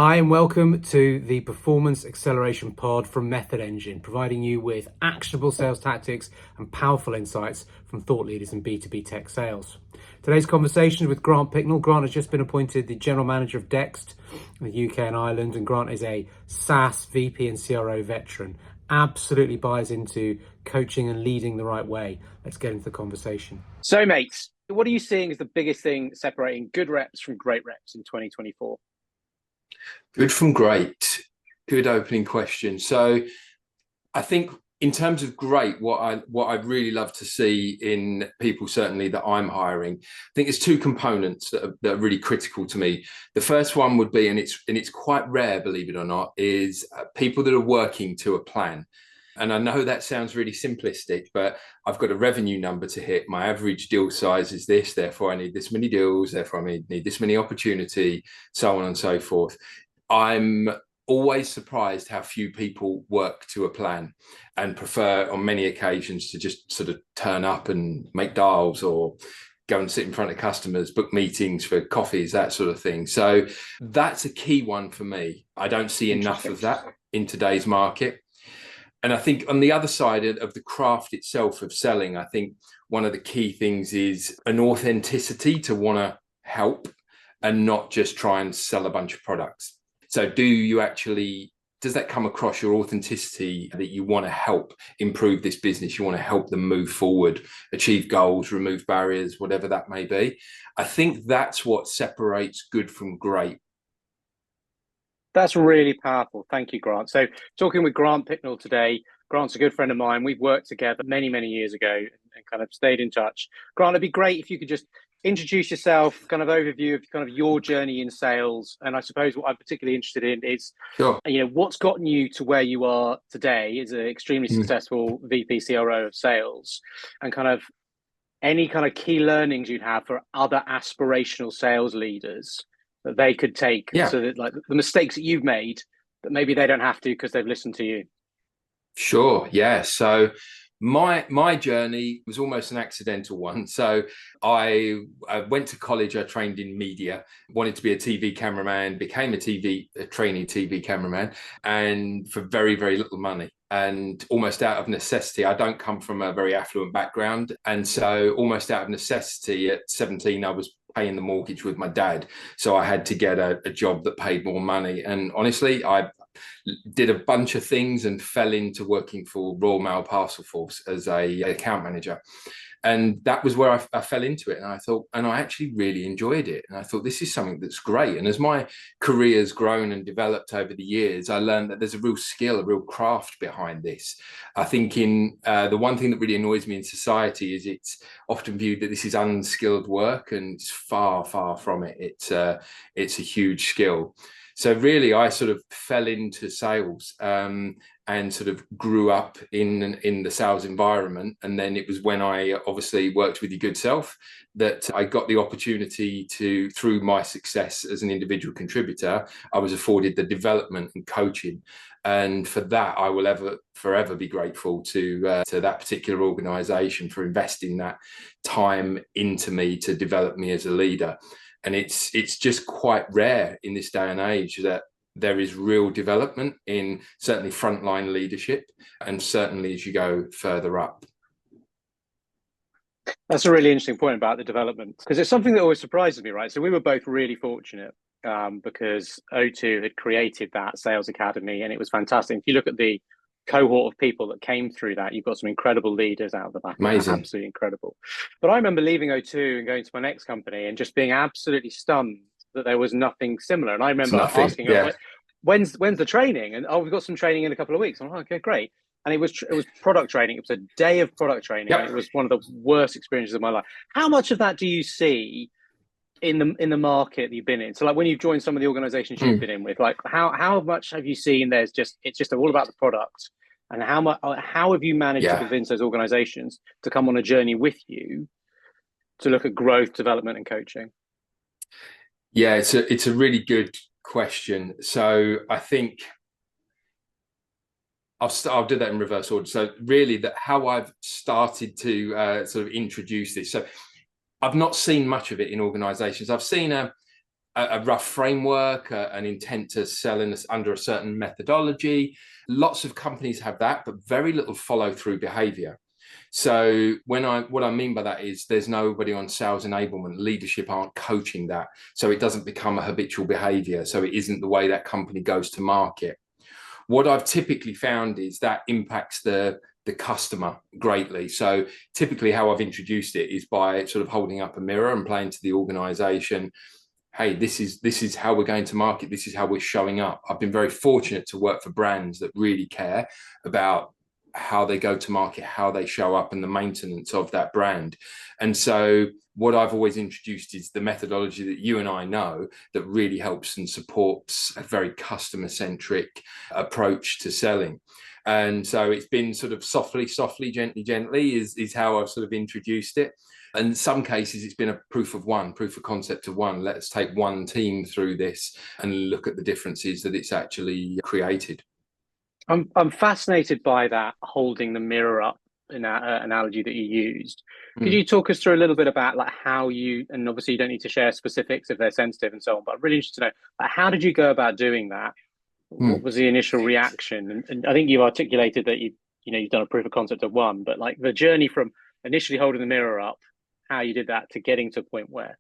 Hi, and welcome to the Performance Acceleration Pod from Method Engine, providing you with actionable sales tactics and powerful insights from thought leaders in B2B tech sales. Today's conversation is with Grant Picknell. Grant has just been appointed the General Manager of DEXT in the UK and Ireland, and Grant is a SaaS VP and CRO veteran. Absolutely buys into coaching and leading the right way. Let's get into the conversation. So, mates, what are you seeing as the biggest thing separating good reps from great reps in 2024? Good from great. Good opening question. So I think in terms of great, what I'd really love to see in people certainly that I'm hiring, I think there's two components that are really critical to me. The first one would be, and it's quite rare, believe it or not, is people that are working to a plan. And I know that sounds really simplistic, but I've got a revenue number to hit. My average deal size is this, therefore I need this many deals, therefore I need this many opportunity, so on and so forth. I'm always surprised how few people work to a plan and prefer on many occasions to just sort of turn up and make dials or go and sit in front of customers, book meetings for coffees, that sort of thing. So that's a key one for me. I don't see enough of that in today's market. And I think on the other side of the craft itself of selling, I think one of the key things is an authenticity to want to help and not just try and sell a bunch of products. So does that come across, your authenticity, that you want to help improve this business? You want to help them move forward, achieve goals, remove barriers, whatever that may be. I think that's what separates good from great. That's really powerful. Thank you, Grant. So talking with Grant Picknell today. Grant's a good friend of mine. We've worked together many, many years ago and kind of stayed in touch. Grant, it'd be great if you could just introduce yourself, kind of overview of kind of your journey in sales. And I suppose what I'm particularly interested in is, Sure. What's gotten you to where you are today as an extremely successful VP CRO of sales, and kind of any kind of key learnings you'd have for other aspirational sales leaders that they could take, so that like the mistakes that you've made, that maybe they don't have to because they've listened to you. Sure. Yeah. So my journey was almost an accidental one. So I went to college. I trained in media, wanted to be a TV cameraman, became a trainee TV cameraman, and for very, very little money and almost out of necessity. I don't come from a very affluent background. And so almost out of necessity at 17, I was paying the mortgage with my dad. So I had to get a job that paid more money. And honestly, I did a bunch of things and fell into working for Royal Mail Parcel Force as a account manager. And that was where I fell into it. And I thought, and I actually really enjoyed it. And I thought, this is something that's great. And as my career has grown and developed over the years, I learned that there's a real skill, a real craft behind this. I think the one thing that really annoys me in society is it's often viewed that this is unskilled work, and it's far, far from it. It's a huge skill. So really, I sort of fell into sales and sort of grew up in the sales environment. And then it was when I obviously worked with your good self that I got the opportunity to, through my success as an individual contributor, I was afforded the development and coaching. And for that, I will forever be grateful to that particular organization for investing that time into me to develop me as a leader. And it's just quite rare in this day and age that there is real development in certainly frontline leadership, and certainly as you go further up. That's a really interesting point about the development, because it's something that always surprises me, right? So we were both really fortunate because O2 had created that sales academy, and it was fantastic. If you look at the cohort of people that came through that, you've got some incredible leaders out of the back. Amazing. Absolutely incredible. But I remember leaving O2 and going to my next company and just being absolutely stunned that there was nothing similar. And I remember asking her, when's the training? And we've got some training in a couple of weeks. I'm like, okay, great. And it was product training. It was a day of product training. Yep. And it was one of the worst experiences of my life. How much of that do you see in the market that you've been in? So like when you've joined some of the organizations you've been in with, like how much have you seen it's just all about the product? And how have you managed to convince those organizations to come on a journey with you to look at growth, development, and coaching? Yeah, it's a really good question. So I think I'll do that in reverse order. So really, how I've started to sort of introduce this. So I've not seen much of it in organizations. I've seen a a rough framework, an intent to sell under a certain methodology. Lots of companies have that, but very little follow through behavior. So what I mean by that is there's nobody on sales enablement, leadership aren't coaching that. So it doesn't become a habitual behavior. So it isn't the way that company goes to market. What I've typically found is that impacts the customer greatly. So typically how I've introduced it is by sort of holding up a mirror and playing to the organization, hey, this is how we're going to market. This is how we're showing up. I've been very fortunate to work for brands that really care about how they go to market, how they show up, and the maintenance of that brand. And so what I've always introduced is the methodology that you and I know that really helps and supports a very customer-centric approach to selling. And so it's been sort of softly, gently is how I've sort of introduced it. And in some cases, it's been a proof of concept of one. Let's take one team through this and look at the differences that it's actually created. I'm fascinated by that holding the mirror up in that analogy that you used. Could you talk us through a little bit about like how you, and obviously you don't need to share specifics if they're sensitive and so on, but I'm really interested to know, like, how did you go about doing that? What was the initial reaction? And I think you articulated that you've done a proof of concept of one, but like the journey from initially holding the mirror up, how you did that to getting to a point where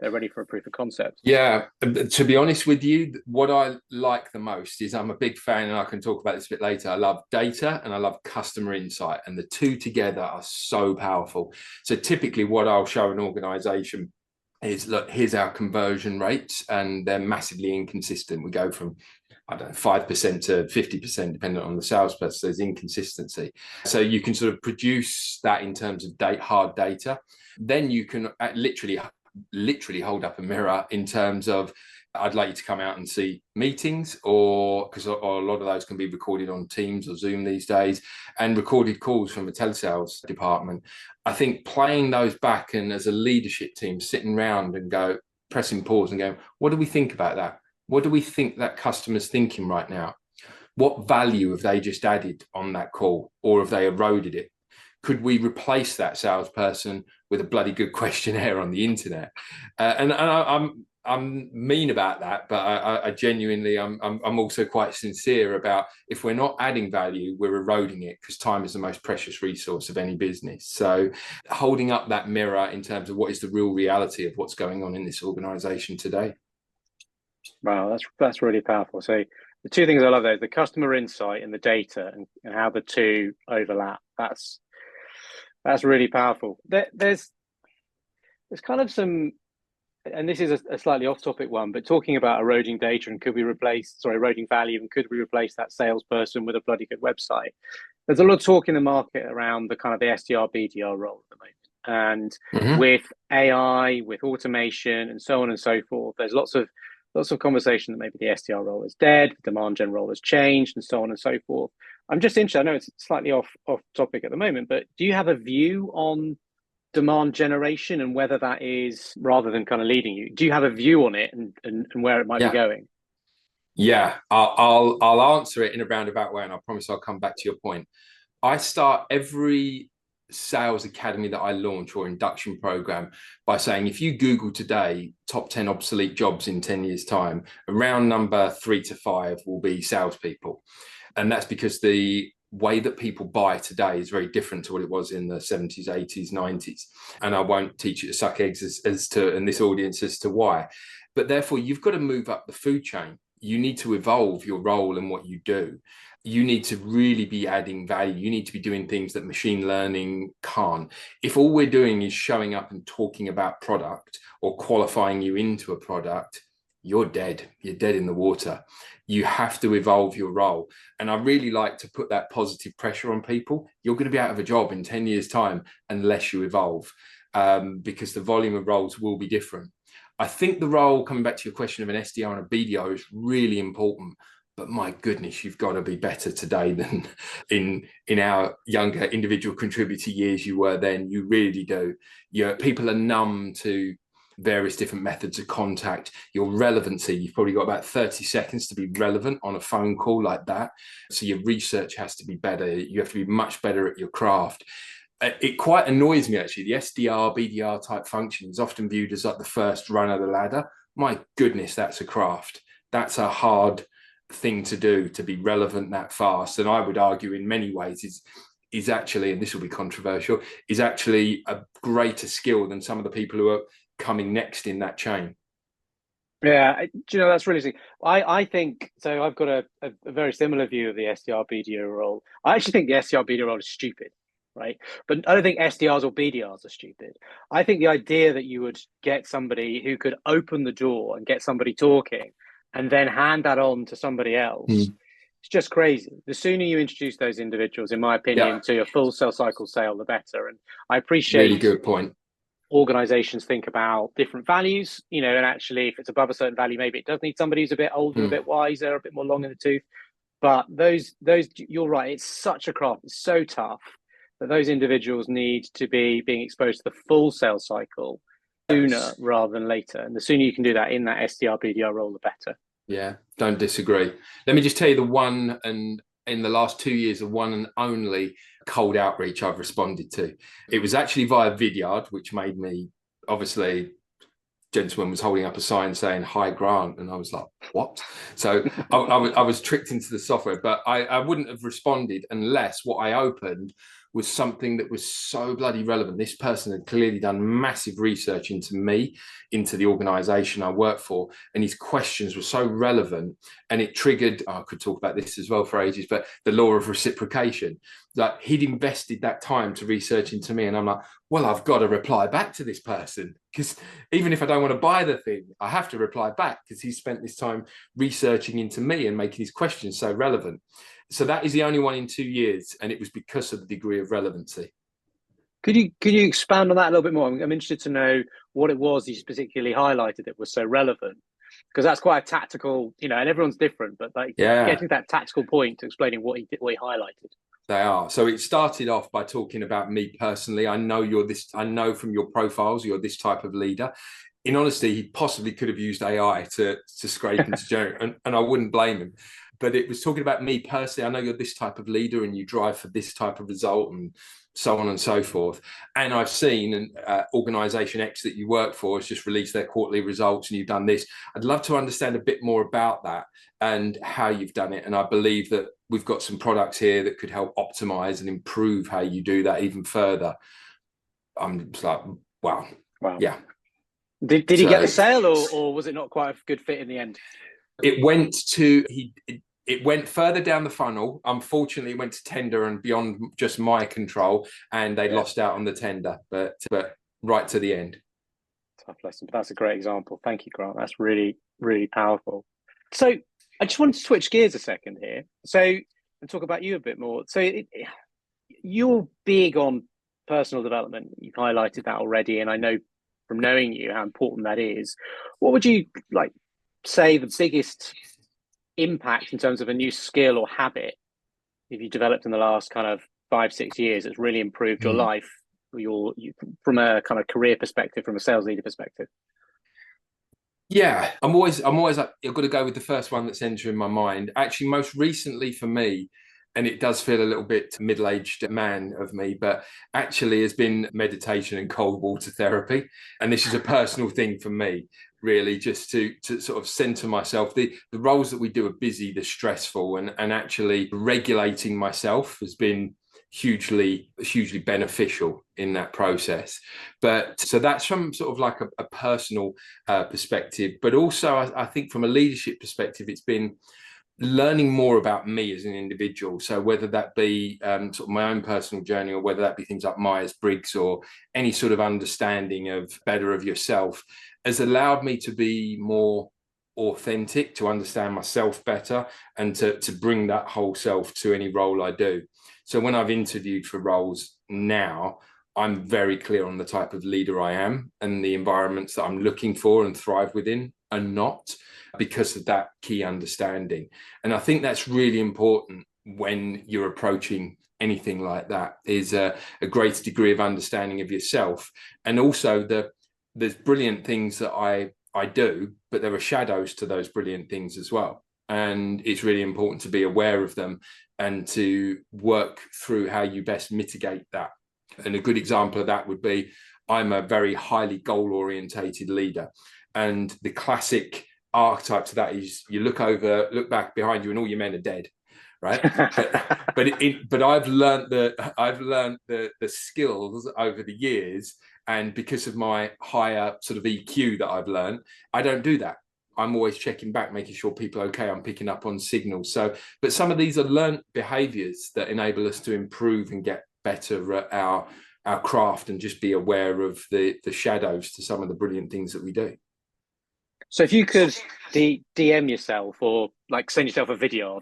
they're ready for a proof of concept. Yeah, to be honest with you, what I like the most is I'm a big fan, and I can talk about this a bit later. I love data and I love customer insight, and the two together are so powerful. So typically what I'll show an organization is, look, here's our conversion rates, and they're massively inconsistent. We go from 5% to 50%, depending on the salesperson. There's inconsistency. So you can sort of produce that in terms of hard data. Then you can literally hold up a mirror in terms of, I'd like you to come out and see meetings, or because a lot of those can be recorded on Teams or Zoom these days, and recorded calls from a telesales department. I think playing those back, and as a leadership team sitting around and pressing pause and going, what do we think about that? What do we think that customer's thinking right now? What value have they just added on that call, or have they eroded it? Could we replace that salesperson with a bloody good questionnaire on the internet? And I'm mean about that, but I genuinely, I'm also quite sincere about, if we're not adding value, we're eroding it, because time is the most precious resource of any business. So holding up that mirror in terms of what is the real reality of what's going on in this organization today. Wow, that's really powerful. So the two things I love there, the customer insight and the data, and how the two overlap. That's really powerful. There's kind of some, and this is a slightly off-topic one, but talking about eroding data and eroding value, and could we replace that salesperson with a bloody good website? There's a lot of talk in the market around the kind of the SDR, BDR role at the moment. And with AI, with automation and so on and so forth, there's lots of conversation that maybe the SDR role is dead, the demand gen role has changed, and so on and so forth. I'm just interested, I know it's slightly off topic at the moment, but do you have a view on demand generation and whether that is, rather than kind of leading you, do you have a view on it and where it might be going? Yeah, I'll answer it in a roundabout way, and I promise I'll come back to your point. I start every sales academy that I launch or induction program by saying, if you Google today top 10 obsolete jobs in 10 years time, around number 3 to 5 will be salespeople. And that's because the way that people buy today is very different to what it was in the 70s, 80s, 90s. And I won't teach you to suck eggs in this audience as to why. But therefore, you've got to move up the food chain. You need to evolve your role and what you do. You need to really be adding value. You need to be doing things that machine learning can't. If all we're doing is showing up and talking about product or qualifying you into a product, you're dead. You're dead in the water. You have to evolve your role. And I really like to put that positive pressure on people. You're going to be out of a job in 10 years' time unless you evolve, because the volume of roles will be different. I think the role, coming back to your question of an SDR and a BDR, is really important. But my goodness, you've got to be better today than in our younger individual contributor years you were then. You really do. People are numb to various different methods of contact. Your relevancy, you've probably got about 30 seconds to be relevant on a phone call like that. So your research has to be better. You have to be much better at your craft. It quite annoys me, actually. The SDR, BDR type function is often viewed as like the first run of the ladder. my goodness, that's a craft. That's a hard thing to do, to be relevant that fast. And I would argue in many ways is actually, and this will be controversial, is actually a greater skill than some of the people who are coming next in that chain. Yeah, that's really interesting. I think so. I've got a very similar view of the SDR BDO role. I actually think the SDR BDO role is stupid, right? But I don't think SDRs or BDRs are stupid. I think the idea that you would get somebody who could open the door and get somebody talking and then hand that on to somebody else, it's just crazy. The sooner you introduce those individuals, in my opinion, to a full sales cycle sale, the better. And I appreciate really good point. Organizations think about different values, and actually if it's above a certain value, maybe it does need somebody who's a bit older, a bit wiser, a bit more long in the tooth. But those, you're right, it's such a craft, it's so tough that those individuals need to be being exposed to the full sales cycle sooner rather than later. And the sooner you can do that in that SDR BDR role, the better. Yeah, don't disagree. Let me just tell you the one, and in the last 2 years, the one and only cold outreach I've responded to. It was actually via Vidyard, which made me, obviously, gentleman was holding up a sign saying, "Hi, Grant." And I was like, what? So I was tricked into the software, but I wouldn't have responded unless what I opened was something that was so bloody relevant. This person had clearly done massive research into me, into the organization I work for, and his questions were so relevant, and it triggered, I could talk about this as well for ages, but the law of reciprocation. Like, he'd invested that time to research into me, and I'm like, well, I've got to reply back to this person, because even if I don't want to buy the thing, I have to reply back because he spent this time researching into me and making his questions so relevant. So that is the only one in 2 years, and it was because of the degree of relevancy. Could you expand on that a little bit more? I'm interested to know what it was you particularly highlighted that was so relevant, because that's quite a tactical, and everyone's different, but getting that tactical point to explaining what he highlighted. They are. So it started off by talking about me personally. I know I know from your profiles, you're this type of leader. In honesty, he possibly could have used AI to scrape into general, and I wouldn't blame him. But it was talking about me personally. I know you're this type of leader and you drive for this type of result and so on and so forth. And I've seen Organisation X that you work for has just released their quarterly results and you've done this. I'd love to understand a bit more about that and how you've done it. And I believe that we've got some products here that could help optimize and improve how you do that even further. I'm just like, wow. Yeah. Did he get the sale, or was it not quite a good fit in the end? It went further down the funnel. Unfortunately, it went to tender and beyond just my control, and they lost out on the tender, but right to the end. Tough lesson. But that's a great example. Thank you, Grant. That's really, really powerful. So I just wanted to switch gears a second here. So, and talk about you a bit more. So you're big on personal development. You've highlighted that already, and I know from knowing you how important that is. What would you say the biggest impact in terms of a new skill or habit if you developed in the last kind of 5-6 years that's really improved your life, from a kind of career perspective, from a sales leader perspective? Yeah, I'm always like, I've got to go with the first one that's entering my mind. Actually, most recently for me, and it does feel a little bit middle-aged man of me, but actually has been meditation and cold water therapy. And this is a personal thing for me, really, just to sort of center myself. The roles that we do are busy, they're stressful, and actually regulating myself has been hugely beneficial in that process. But so that's from sort of like a personal perspective, but also I think from a leadership perspective, it's been learning more about me as an individual. So whether that be sort of my own personal journey, or whether that be things like Myers-Briggs, or any sort of understanding of better of yourself, has allowed me to be more authentic, to understand myself better, and to bring that whole self to any role I do. So when I've interviewed for roles now, I'm very clear on the type of leader I am, and the environments that I'm looking for and thrive within are not, because of that key understanding. And I think that's really important when you're approaching anything like that, is a greater degree of understanding of yourself. And also there's brilliant things that I do, but there are shadows to those brilliant things as well. And it's really important to be aware of them and to work through how you best mitigate that. And a good example of that would be, I'm a very highly goal-orientated leader. And the classic archetype to that is you look back behind you and all your men are dead, right? but I've learned the skills over the years, and because of my higher sort of EQ that I've learned, I don't do that. I'm always checking back, making sure people are okay. I'm picking up on signals. So, but some of these are learned behaviors that enable us to improve and get better at our craft, and just be aware of the shadows to some of the brilliant things that we do. So if you could DM yourself, or like send yourself a video,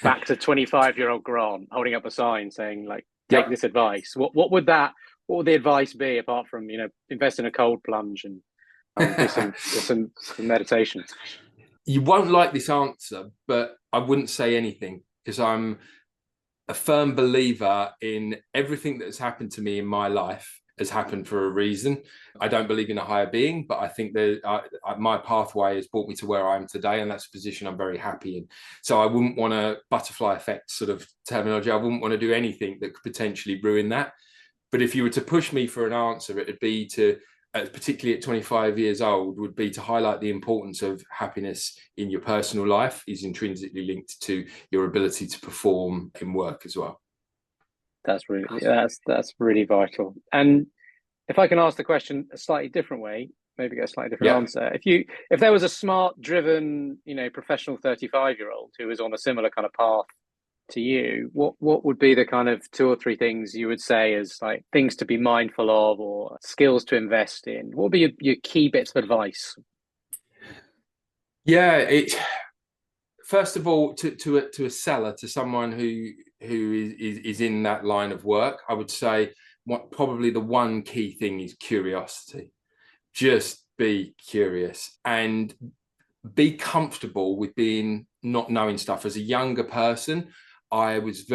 back to 25-year-old Grant holding up a sign saying like, take this advice, what would the advice be, apart from, invest in a cold plunge and do some meditation? You won't like this answer, but I wouldn't say anything, because I'm a firm believer in everything that has happened to me in my life has happened for a reason. I don't believe in a higher being, but I think that my pathway has brought me to where I am today, and that's a position I'm very happy in. So I wouldn't want to butterfly effect sort of terminology. I wouldn't want to do anything that could potentially ruin that. But if you were to push me for an answer, it would be to, particularly at 25 years old, would be to highlight the importance of happiness in your personal life is intrinsically linked to your ability to perform in work as well. That's really vital. And if I can ask the question a slightly different way, maybe get a slightly different answer. If there was a smart, driven, professional 35-year-old who was on a similar kind of path to you, what would be the kind of 2 or 3 things you would say as like things to be mindful of, or skills to invest in? What would be your key bits of advice? Yeah, first of all, to a seller, to someone who is in that line of work, I would say probably the one key thing is curiosity. Just be curious and be comfortable with not knowing stuff. As a younger person, I was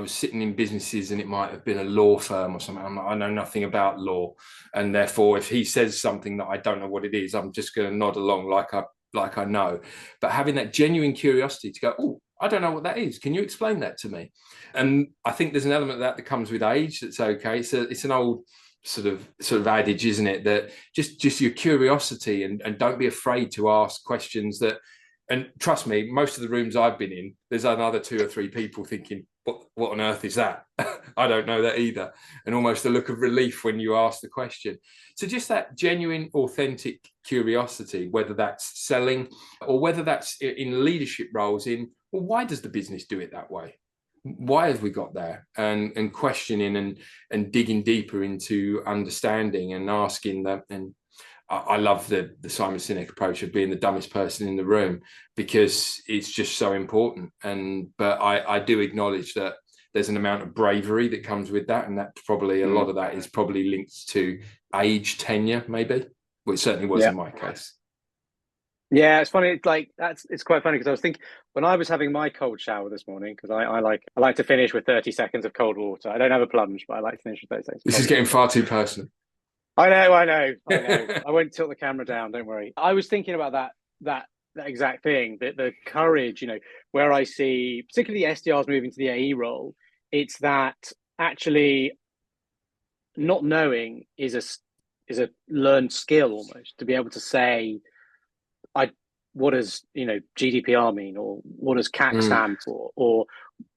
sitting in businesses, and it might have been a law firm or something. I know nothing about law, and therefore, if he says something that I don't know what it is, I'm just going to nod along like I know. But having that genuine curiosity to go, oh, I don't know what that is. Can you explain that to me? And I think there's an element of that comes with age. That's okay. So it's an old sort of adage, isn't it? That just your curiosity, and don't be afraid to ask questions that. And trust me, most of the rooms I've been in, there's another 2 or 3 people thinking, what on earth is that? I don't know that either. And almost a look of relief when you ask the question. So just that genuine, authentic curiosity, whether that's selling or whether that's in leadership roles, why does the business do it that way? Why have we got there? And questioning and digging deeper into understanding and asking that. And I love the Simon Sinek approach of being the dumbest person in the room, because it's just so important. But I do acknowledge that there's an amount of bravery that comes with that, and that probably a lot of that is probably linked to age, tenure, maybe, which certainly was in my case. Yeah, it's funny. It's quite funny, because I was thinking when I was having my cold shower this morning, because I like to finish with 30 seconds of cold water. I don't have a plunge, but I like to finish with 30 seconds. This is getting far too personal. I know. I won't tilt the camera down. Don't worry. I was thinking about that exact thing. The courage, where I see particularly SDRs moving to the AE role. It's that actually not knowing is a learned skill, almost, to be able to say, what does GDPR mean, or what does CAC stand for, or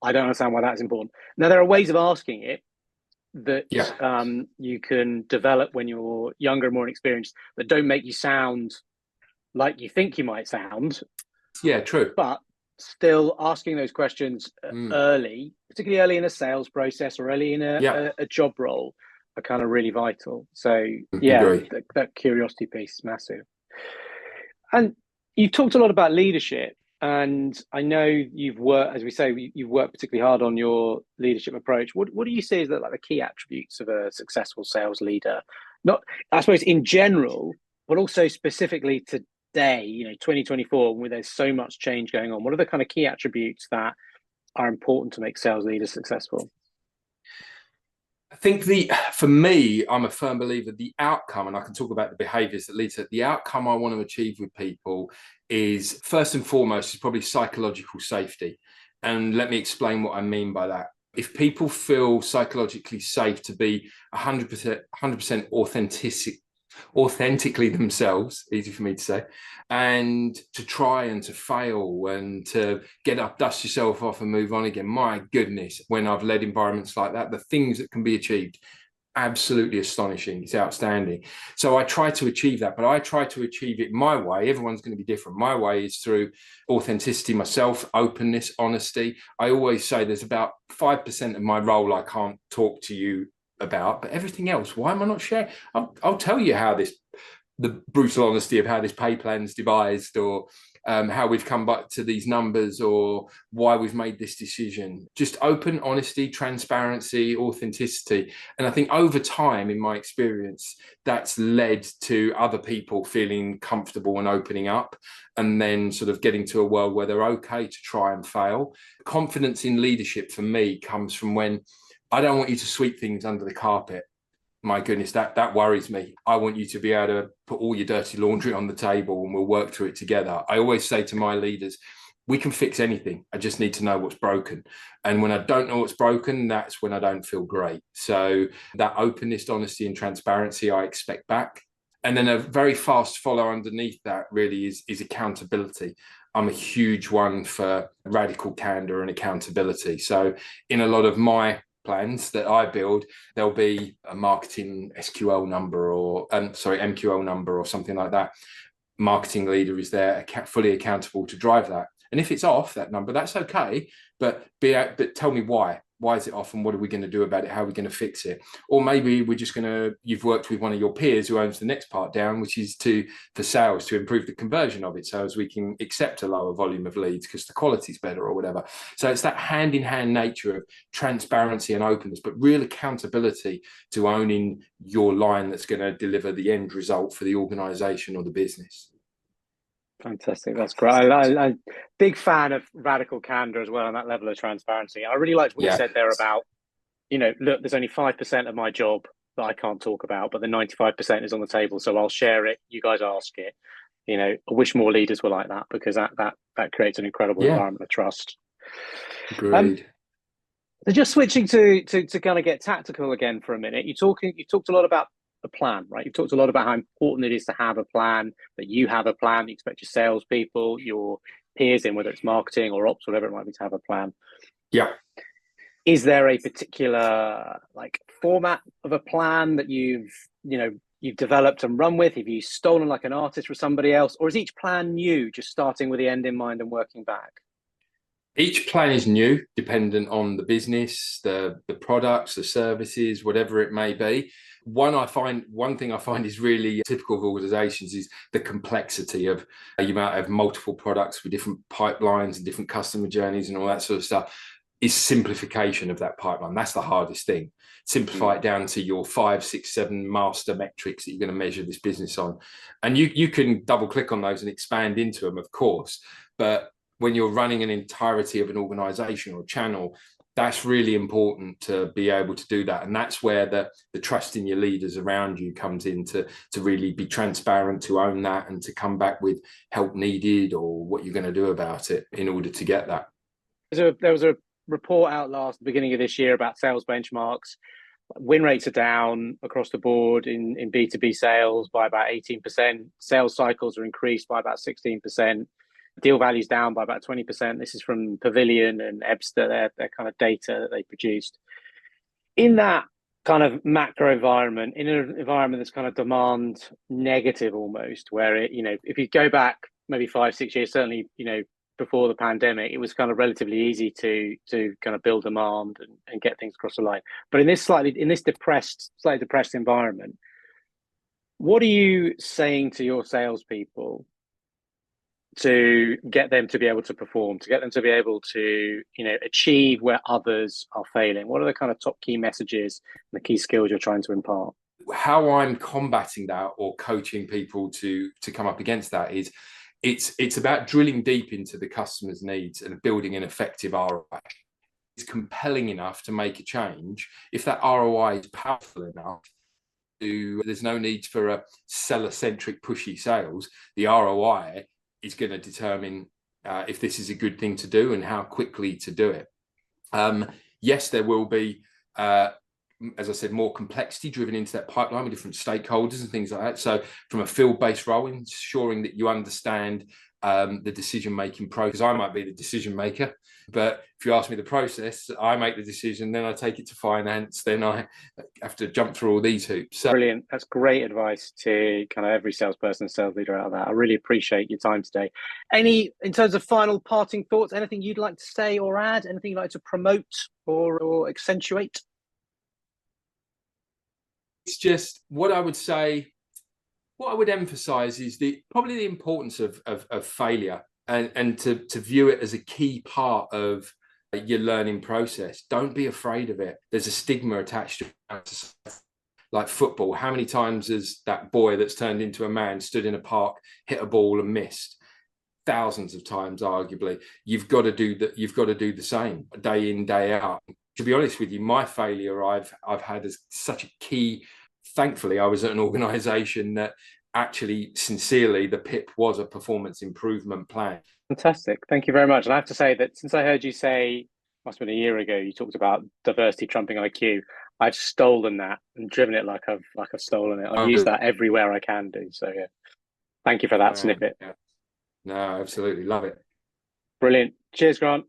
I don't understand why that's important. Now there are ways of asking it that you can develop when you're younger, more inexperienced, that don't make you sound like you think you might sound. Yeah, true. But still asking those questions early, particularly early in a sales process or early in a job role, are kind of really vital. So that curiosity piece is massive. And you've talked a lot about leadership. And I know you've worked, as we say, you've worked particularly hard on your leadership approach. What do you see as the key attributes of a successful sales leader? Not, I suppose, in general, but also specifically today, 2024, where there's so much change going on. What are the kind of key attributes that are important to make sales leaders successful? I think for me, I'm a firm believer the outcome, and I can talk about the behaviors that lead to it, the outcome I want to achieve with people is, first and foremost, is probably psychological safety. And let me explain what I mean by that. If people feel psychologically safe to be 100% authentically themselves, easy for me to say, and to try and to fail and to get up, dust yourself off and move on again. My goodness, when I've led environments like that, the things that can be achieved, absolutely astonishing. It's outstanding. So I try to achieve that, but I try to achieve it my way. Everyone's going to be different. My way is through authenticity myself, openness, honesty. I always say there's about 5% of my role I can't talk to you about, but everything else, why am I not sharing? I'll tell you how the brutal honesty of how this pay plan's devised, or how we've come back to these numbers, or why we've made this decision. Just open honesty, transparency, authenticity. And I think over time, in my experience, that's led to other people feeling comfortable and opening up, and then sort of getting to a world where they're okay to try and fail. Confidence in leadership for me comes from when I don't want you to sweep things under the carpet. My goodness, that worries me. I want you to be able to put all your dirty laundry on the table and we'll work through it together. I always say to my leaders, we can fix anything. I just need to know what's broken. And when I don't know what's broken, that's when I don't feel great. So that openness, honesty, and transparency I expect back. And then a very fast follow underneath that really is accountability. I'm a huge one for radical candor and accountability. So in a lot of my plans that I build, there'll be a marketing SQL number or MQL number or something like that. Marketing leader is there, fully accountable to drive that. And if it's off that number, that's okay. But tell me why. Why is it off, and what are we going to do about it? How are we going to fix it? Or maybe we're just going to, you've worked with one of your peers who owns the next part down, which is for sales to improve the conversion of it, so as we can accept a lower volume of leads because the quality's better or whatever. So it's that hand-in-hand nature of transparency and openness, but real accountability to owning your line that's going to deliver the end result for the organization or the business. Fantastic. That's great. I'm big fan of radical candor as well, and that level of transparency. I really liked what you said there about, look, there's only 5% of my job that I can't talk about, but the 95% is on the table. So I'll share it. You guys ask it. I wish more leaders were like that, because that creates an incredible environment of trust. Agreed. So just switching to kind of get tactical again for a minute. You talked a lot about the plan, right? You've talked a lot about how important it is to have a plan, that you have a plan. You expect your salespeople, your peers in, whether it's marketing or ops, whatever it might be, to have a plan. Yeah. Is there a particular format of a plan that you've developed and run with? Have you stolen like an artist from somebody else, or is each plan new, just starting with the end in mind and working back? Each plan is new, dependent on the business, the products, the services, whatever it may be. One thing I find is really typical of organizations is the complexity of you might have multiple products with different pipelines and different customer journeys and all that sort of stuff. Is simplification of that pipeline. That's the hardest thing. Simplify it down to your 5, 6, 7 master metrics that you're going to measure this business on. And you can double click on those and expand into them, of course. But when you're running an entirety of an organization or channel, that's really important to be able to do that. And that's where the trust in your leaders around you comes in, to really be transparent, to own that, and to come back with help needed or what you're going to do about it in order to get that. There was a report out beginning of this year about sales benchmarks. Win rates are down across the board in B2B sales by about 18%. Sales cycles are increased by about 16%. Deal values down by about 20%. This is from Pavilion and EBSTA, their kind of data that they produced. In that kind of macro environment, in an environment that's kind of demand negative almost, where if you go back maybe 5, 6 years, certainly, before the pandemic, it was kind of relatively easy to kind of build demand and get things across the line. But in this slightly depressed environment, what are you saying to your salespeople to get them to be able to perform, to get them to be able to, achieve where others are failing? What are the kind of top key messages and the key skills you're trying to impart? How I'm combating that or coaching people to come up against that is it's about drilling deep into the customer's needs and building an effective ROI. It's compelling enough to make a change. If that ROI is powerful enough, there's no need for a seller-centric pushy sales. The ROI is going to determine if this is a good thing to do and how quickly to do it. Yes, there will be as I said, more complexity driven into that pipeline with different stakeholders and things like that. So from a field-based role, ensuring that you understand the decision-making process. I might be the decision maker, but if you ask me the process, I make the decision, then I take it to finance, then I have to jump through all these hoops. So, brilliant. That's great advice to kind of every salesperson, sales leader out of that. I really appreciate your time today. In terms of final parting thoughts, anything you'd like to say or add? Anything you'd like to promote or accentuate? It's just what I would say. What I would emphasize is probably the importance of failure and to view it as a key part of your learning process. Don't be afraid of it. There's a stigma attached to it. Like football, how many times has that boy that's turned into a man stood in a park, hit a ball and missed? Thousands of times, arguably. You've got to do that. You've got to do the same day in, day out. To be honest with you, my failure I've had as such a key. Thankfully, I was at an organization that actually, sincerely, the PIP was a performance improvement plan. Fantastic. Thank you very much. And I have to say that since I heard you say, must have been a year ago, you talked about diversity trumping IQ, I've stolen that and driven it like I've stolen it. I use that everywhere I can do. So yeah, thank you for that snippet. Yeah. No, absolutely. Love it. Brilliant. Cheers, Grant.